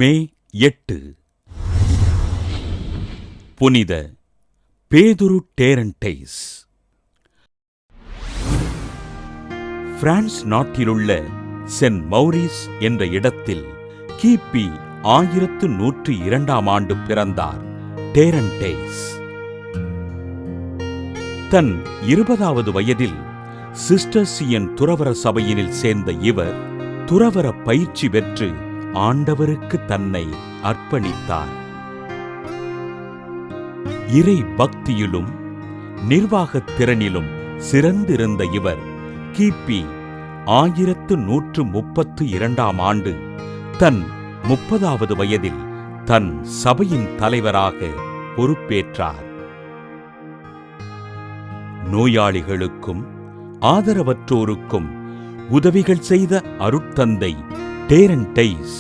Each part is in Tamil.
மே 8 புனித பேதுரு டேரன்டைஸ். பிரான்ஸ் நாட்டிலுள்ள சென்ட் மௌரிஸ் என்ற இடத்தில் கிபி 1102 பிறந்தார் டேரன்டைஸ். தன் 20வது வயதில் சிஸ்டர்சியன் துறவர சபையினில் சேர்ந்த இவர் துறவர பயிற்சி பெற்று ஆண்டவருக்கு தன்னை அர்ப்பணித்தார். இறை பக்தியிலும் நிர்வாகத் திறனிலும் சிறந்திருந்த இவர் கிபி 1132 தன் 30வது வயதில் தன் சபையின் தலைவராக பொறுப்பேற்றார். நோயாளிகளுக்கும் ஆதரவற்றோருக்கும் உதவிகள் செய்த அருட்தந்தை டேரன்டைஸ்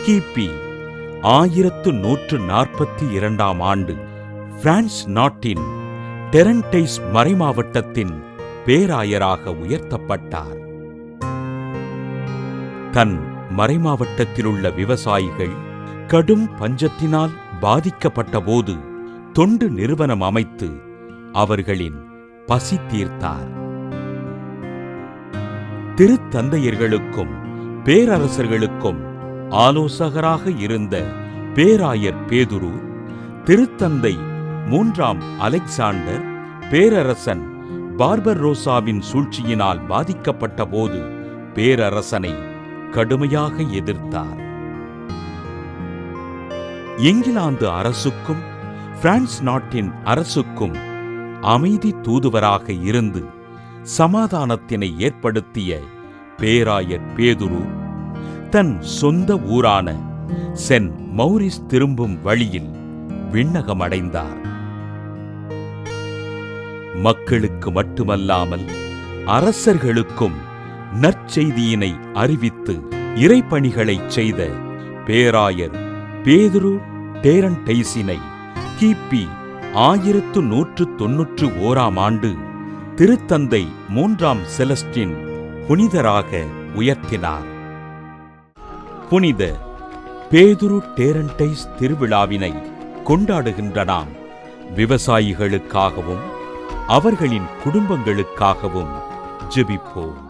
கிபி 1142 பிரான்ஸ் நாட்டின் டேரன்டைஸ் மறைமாவட்டத்தின் பேராயராக உயர்த்தப்பட்டார். தன் மறைமாவட்டத்திலுள்ள விவசாயிகள் கடும் பஞ்சத்தினால் பாதிக்கப்பட்ட போது தொண்டு நிறுவனம் அமைத்து அவர்களின் பசி தீர்த்தார். திருத்தந்தையர்களுக்கும் பேரரசர்களுக்கும் ஆலோசகராக இருந்த பேராயர் பேதுரு திருத்தந்தை 3ஆம் அலெக்சாண்டர் பேரரசன் பார்பரோசாவின் சூழ்ச்சியினால் பாதிக்கப்பட்ட போது பேரரசனை கடுமையாக எதிர்த்தார். இங்கிலாந்து அரசுக்கும் பிரான்ஸ் நாட்டின் அரசுக்கும் அமைதி தூதுவராக இருந்து சமாதானத்தினை ஏற்படுத்திய பேராயர் பேதுரு தன் சொந்த ஊரான சென்ட் மௌரிஸ் திரும்பும் வழியில் விண்ணகமடைந்தார். மக்களுக்கு மட்டுமல்லாமல் அரசர்களுக்கும் நற்செய்தியினை அறிவித்து இறைப்பணிகளைச் செய்த பேராயர் பேதுரு டேரன்டைஸினை கிபி 1191 திருத்தந்தை 3ஆம் செலஸ்டின் புனிதராக உயர்த்தினார். புனித பேதுரு டேரன்டைஸ் திருவிழாவினை கொண்டாடுகின்ற நாம் விவசாயிகளுக்காகவும் அவர்களின் குடும்பங்களுக்காகவும் ஜெபிப்போம்.